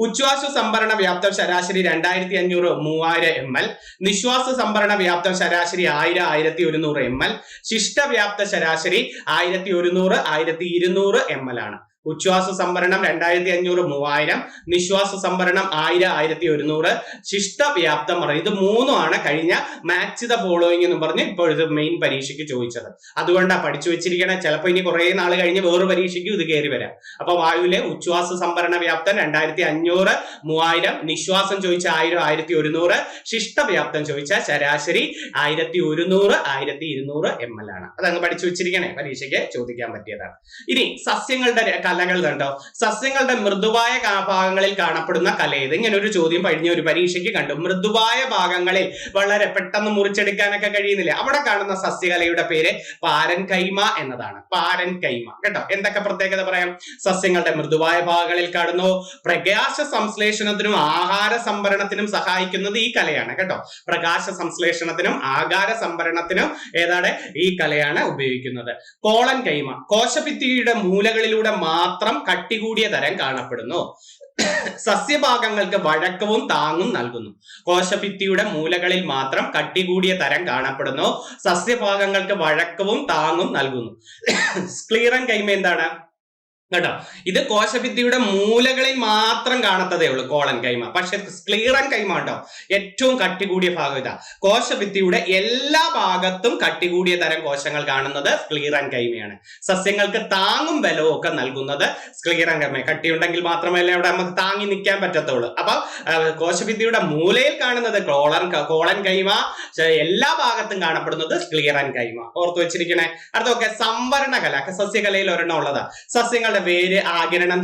ഉച്ഛ്വാസ സംഭരണ വ്യാപ്തം ശരാശരി 2500-3000 ml. നിശ്വാസ സംഭരണ വ്യാപ്തം ശരാശരി 1000-1100 ml. ശിഷ്ട വ്യാപ്ത ശരാശരി 1100-1200 ml ആണ്. ഉച്ഛ്വാസ സംഭരണം 2500-3000, നിശ്വാസ സംഭരണം 1000-1100, ശിഷ്ട വ്യാപ്തം പറയും. ഇത് മൂന്നുമാണ് കഴിഞ്ഞ മാച്ച് ദ ഫോളോയിങ് എന്ന് പറഞ്ഞ് ഇപ്പോൾ ഇത് മെയിൻ പരീക്ഷയ്ക്ക് ചോദിച്ചത്. അതുകൊണ്ടാണ് പഠിച്ചു വെച്ചിരിക്കണേ. ചിലപ്പോൾ ഇനി കുറെ നാൾ കഴിഞ്ഞ് വേറെ പരീക്ഷയ്ക്ക് ഇത് കയറി വരാം. അപ്പൊ വായുവിലെ ഉച്ഛ്വാസ സംഭരണ വ്യാപ്തം 2500-3000, നിശ്വാസം ചോദിച്ചാൽ 1000-1100, ശിഷ്ട വ്യാപ്തം ചോദിച്ചാൽ ശരാശരി 1100-1200 ml ആണ്. അതങ്ങ് പഠിച്ചു വെച്ചിരിക്കണേ, പരീക്ഷയ്ക്ക് ചോദിക്കാൻ പറ്റിയതാണ്. ഇനി സസ്യങ്ങളുടെ കലകൾ കണ്ടോ. സസ്യങ്ങളുടെ മൃദുവായ ഭാഗങ്ങളിൽ കാണപ്പെടുന്ന കല ഏത്? ഇങ്ങനെ ഒരു ചോദ്യം കഴിഞ്ഞ ഒരു പരീക്ഷയ്ക്ക് കണ്ടു. മൃദുവായ ഭാഗങ്ങളിൽ വളരെ പെട്ടെന്ന് മുറിച്ചെടുക്കാനൊക്കെ കഴിയുന്നില്ല, അവിടെ കാണുന്ന സസ്യകലയുടെ പേര് പാരൻകൈമ എന്നതാണ്. പാരൻകൈമ കേട്ടോ. എന്തൊക്കെ പ്രത്യേകത പറയാം? സസ്യങ്ങളുടെ മൃദുവായ ഭാഗങ്ങളിൽ കാണുന്നു. പ്രകാശ സംശ്ലേഷണത്തിനും ആഹാര സംഭരണത്തിനും സഹായിക്കുന്നത് ഈ കലയാണ് കേട്ടോ. പ്രകാശ സംശ്ലേഷണത്തിനും ആഹാര സംഭരണത്തിനും ഏതാണ്? ഈ കലയാണ് ഉപയോഗിക്കുന്നത്. കോളൻ കൈമ കോശഭിത്തിയുടെ മൂലകളിലൂടെ മാത്രം കട്ടികൂടിയ തരം കാണപ്പെടുന്നു. സസ്യഭാഗങ്ങൾക്ക് വഴക്കവും താങ്ങും നൽകുന്നു. കോശഭിത്തിയുടെ മൂലകളിൽ മാത്രം കട്ടികൂടിയ തരം കാണപ്പെടുന്നു. സസ്യഭാഗങ്ങൾക്ക് വഴക്കവും താങ്ങും നൽകുന്നു. സ്ക്ലീറൻ കൈമ എന്താണ്? കേട്ടോ. ഇത് കോശഭിത്തിയുടെ മൂലകളിൽ മാത്രം കാണത്തതേ ഉള്ളൂ കോളൻ കൈമ. പക്ഷെ സ്ക്ലീറൻ കൈമ ഉണ്ടോ, ഏറ്റവും കട്ടി കൂടിയ ഭാഗം ഇതാ. കോശഭിത്തിയുടെ എല്ലാ ഭാഗത്തും കട്ടി കൂടിയ തരം കോശങ്ങൾ കാണുന്നത് സ്ക്ലീറൻ കൈമയാണ്. സസ്യങ്ങൾക്ക് താങ്ങും ബലവും ഒക്കെ നൽകുന്നത് സ്ക്ലീറൻ കൈമ. കട്ടിയുണ്ടെങ്കിൽ മാത്രമല്ലേ അവിടെ നമുക്ക് താങ്ങി നിൽക്കാൻ പറ്റത്തുള്ളൂ. അപ്പൊ കോശഭിത്തിയുടെ മൂലയിൽ കാണുന്നത് കോളൻ കൈമ, എല്ലാ ഭാഗത്തും കാണപ്പെടുന്നത് സ്ക്ലീറൻ കൈമ. ഓർത്തു വെച്ചിരിക്കണേ. അടുത്തൊക്കെ സംവരണകല, സസ്യകലയിൽ ഒരെണ്ണം ഉള്ളതാ. സസ്യങ്ങളുടെ വേര് ആഗിരണം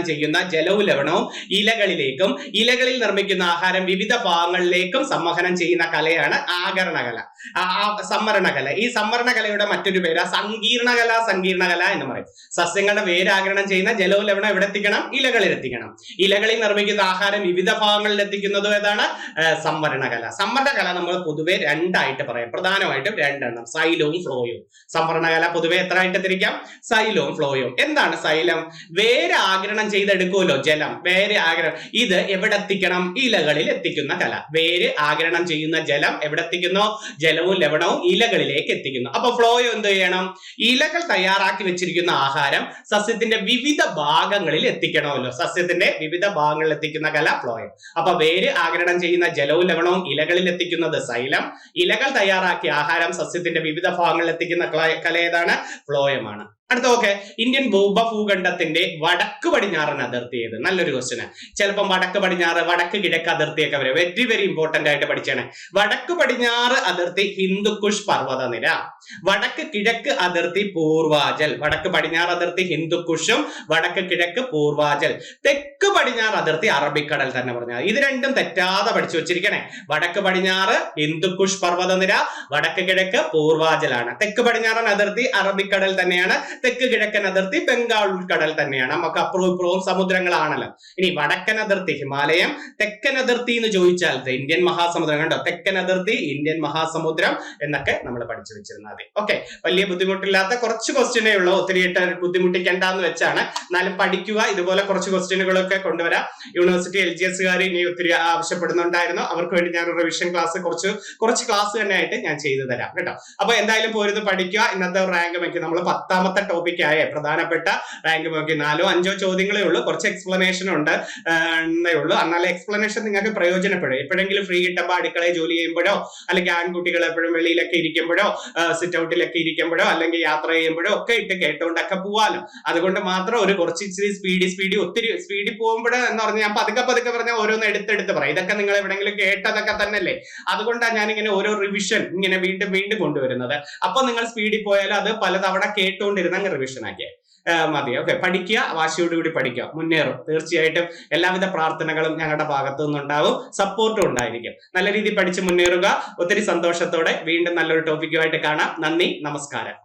ചെയ്യുന്ന ജലവും ലവണവും ഇലകളിലേക്കും ഇലകളിൽ നിർമ്മിക്കുന്ന ആഹാരം വിവിധ ഭാഗങ്ങളിലേക്കും സംവഹനം ചെയ്യുന്ന കലയാണ് ആഗരണകല, സംവരണകല. ഈ സംവരണകലയുടെ മറ്റൊരു പേര് സങ്കീർണകല എന്ന് പറയും. സസ്യങ്ങളുടെ വേര് ആഗിരണം ചെയ്യുന്ന ജലവും ലവണം എവിടെ എത്തിക്കണം? ഇലകളിൽ എത്തിക്കണം. ഇലകളിൽ നിർമ്മിക്കുന്ന ആഹാരം വിവിധ ഭാഗങ്ങളിൽ എത്തിക്കുന്നത് ഏതാണ്? സംവരണകല. സംവരണകല നമ്മൾ പൊതുവെ രണ്ടായിട്ട് പറയാം, പ്രധാനമായിട്ടും രണ്ടെണ്ണം, സൈലവും ഫ്ലോയും. സംവരണകല പൊതുവെ എത്ര ആയിട്ട് തിരിക്കാം? സൈലവും ഫ്ലോയും. എന്താണ് സൈലം? വേര് ആഗിരണം ചെയ്തെടുക്കുമല്ലോ ജലം, വേര് ആഗിരണം, ഇത് എവിടെ എത്തിക്കണം? ഇലകളിൽ എത്തിക്കുന്ന കല. വേര് ആഗിരണം ചെയ്യുന്ന ജലം എവിടെ എത്തിക്കുന്നു? ജലവും ലവണവും ഇലകളിലേക്ക് എത്തിക്കുന്നു. അപ്പൊ ഫ്ലോയോ എന്ത് ചെയ്യണം? ഇലകൾ തയ്യാറാക്കി വെച്ചിരിക്കുന്ന ആഹാരം സസ്യത്തിന്റെ വിവിധ ഭാഗങ്ങളിൽ എത്തിക്കണമല്ലോ. സസ്യത്തിന്റെ വിവിധ ഭാഗങ്ങളിൽ എത്തിക്കുന്ന കല ഫ്ലോയം. അപ്പൊ വേര് ആഗിരണം ചെയ്യുന്ന ജലവും ലവണവും ഇലകളിൽ എത്തിക്കുന്നത് സൈലം. ഇലകൾ തയ്യാറാക്കിയ ആഹാരം സസ്യത്തിന്റെ വിവിധ ഭാഗങ്ങളിൽ എത്തിക്കുന്ന കല ഏതാണ്? ഫ്ലോയമാണ്. അടുത്ത നോക്കെ, ഇന്ത്യൻ ഭൂഖണ്ഡത്തിന്റെ വടക്ക് പടിഞ്ഞാറൻ അതിർത്തി ഏത്? നല്ലൊരു ക്വസ്റ്റ്യൻ. ചിലപ്പം വടക്ക് പടിഞ്ഞാറ്, വടക്ക് കിഴക്ക് അതിർത്തിയൊക്കെ വരും. വെരി വെരി ഇമ്പോർട്ടന്റ് ആയിട്ട് പഠിച്ചാണ്. വടക്ക് പടിഞ്ഞാറ് അതിർത്തി ഹിന്ദുക്കുഷ് പർവ്വതനിര, വടക്ക് കിഴക്ക് അതിർത്തി പൂർവാചൽ. വടക്ക് പടിഞ്ഞാറ് അതിർത്തി ഹിന്ദുക്കുഷും വടക്ക് കിഴക്ക് പൂർവാചൽ. തെക്ക് പടിഞ്ഞാറ് അതിർത്തി അറബിക്കടൽ തന്നെ പറഞ്ഞാൽ. ഇത് രണ്ടും തെറ്റാതെ പഠിച്ചു വെച്ചിരിക്കണേ. വടക്ക് പടിഞ്ഞാറ് ഹിന്ദുക്കുഷ് പർവ്വതനിര, വടക്ക് കിഴക്ക് പൂർവാചലാണ്. തെക്ക് പടിഞ്ഞാറൻ അതിർത്തി അറബിക്കടൽ തന്നെയാണ്. തെക്ക് കിഴക്കൻ അതിർത്തി ബംഗാൾ ഉൾക്കടൽ തന്നെയാണ്. നമുക്ക് അപ്പുറവും ഇപ്പുറവും സമുദ്രങ്ങളാണല്ലോ. ഇനി വടക്കൻ അതിർത്തി ഹിമാലയം, തെക്കൻ അതിർത്തി എന്ന് ചോദിച്ചാൽ ഇന്ത്യൻ മഹാസമുദ്രം. കണ്ടോ, തെക്കൻ അതിർത്തി ഇന്ത്യൻ മഹാസമുദ്രം എന്നൊക്കെ നമ്മൾ പഠിച്ചു വെച്ചിരുന്നത്. ഓക്കെ, വലിയ ബുദ്ധിമുട്ടില്ലാത്ത കുറച്ച് ക്വസ്റ്റ്യനേ ഉള്ളൂ, ഒത്തിരി ബുദ്ധിമുട്ടിക്കണ്ടെന്ന് വെച്ചാണ്. എന്നാലും പഠിക്കുക. ഇതുപോലെ കുറച്ച് ക്വസ്റ്റ്യനുകളൊക്കെ കൊണ്ടുവരാം. യൂണിവേഴ്സിറ്റി LGS-കാർ ഇനി ഒത്തിരി ആവശ്യപ്പെടുന്നുണ്ടായിരുന്നു. അവർക്ക് വേണ്ടി ഞാൻ റിവിഷൻ ക്ലാസ് കുറച്ച് ക്ലാസ് തന്നെ ആയിട്ട് ഞാൻ ചെയ്തു തരാം കേട്ടോ. അപ്പൊ എന്തായാലും പോരുന്ന് പഠിക്കുക. ഇന്നത്തെ റാങ്ക് വെക്ക് നമ്മൾ 10ാമത്തെ ടോപ്പിക് ആയ പ്രധാനപ്പെട്ട റാങ്ക് നോക്കി 4ഓ 5ഓ ചോദ്യങ്ങളേ ഉള്ളൂ. കുറച്ച് എക്സ്പ്ലനേഷൻ ഉണ്ട് എന്നേ ഉള്ളൂ. എന്നാലും എക്സ്പ്ലനേഷൻ നിങ്ങൾക്ക് പ്രയോജനപ്പെടും. എപ്പോഴെങ്കിലും ഫ്രീ കിട്ടുമ്പോൾ അടുക്കളയിൽ ജോലി ചെയ്യുമ്പോഴോ, അല്ലെങ്കിൽ ആൺകുട്ടികൾ എപ്പോഴും വെളിയിലൊക്കെ ഇരിക്കുമ്പോഴോ, സിറ്റ് ഔട്ടിലൊക്കെ ഇരിക്കുമ്പോഴോ, അല്ലെങ്കിൽ യാത്ര ചെയ്യുമ്പോഴോ ഒക്കെ ഇട്ട് കേട്ടുകൊണ്ടൊക്കെ പോവാലോ. അതുകൊണ്ട് മാത്രം ഒരു കുറച്ച് സ്പീഡി ഒത്തിരി സ്പീഡിൽ പോകുമ്പോൾ എന്ന് പറഞ്ഞാൽ ഞാൻ പതുക്കെ പറഞ്ഞാൽ ഓരോന്ന് എടുത്തെടുത്ത് പറയാം. ഇതൊക്കെ നിങ്ങൾ എവിടെയെങ്കിലും കേട്ടതൊക്കെ തന്നെയല്ലേ. അതുകൊണ്ടാണ് ഞാൻ ഇങ്ങനെ ഓരോ റിവിഷൻ ഇങ്ങനെ വീണ്ടും കൊണ്ടുവരുന്നത്. അപ്പൊ നിങ്ങൾ സ്പീഡിൽ പോയാലും അത് പലതവണ കേട്ടുകൊണ്ടിരുന്ന റിവിഷൻ ആക്കിയ മതി. ഓക്കെ, പഠിക്കുക, വാശിയോടുകൂടി പഠിക്കുക, മുന്നേറും. തീർച്ചയായിട്ടും എല്ലാവിധ പ്രാർത്ഥനകളും ഞങ്ങളുടെ ഭാഗത്തു നിന്നുണ്ടാവും, സപ്പോർട്ടും ഉണ്ടായിരിക്കും. നല്ല രീതിയിൽ പഠിച്ച് മുന്നേറുക. ഒത്തിരി സന്തോഷത്തോടെ വീണ്ടും നല്ലൊരു ടോപ്പിക്കുമായിട്ട് കാണാം. നന്ദി, നമസ്കാരം.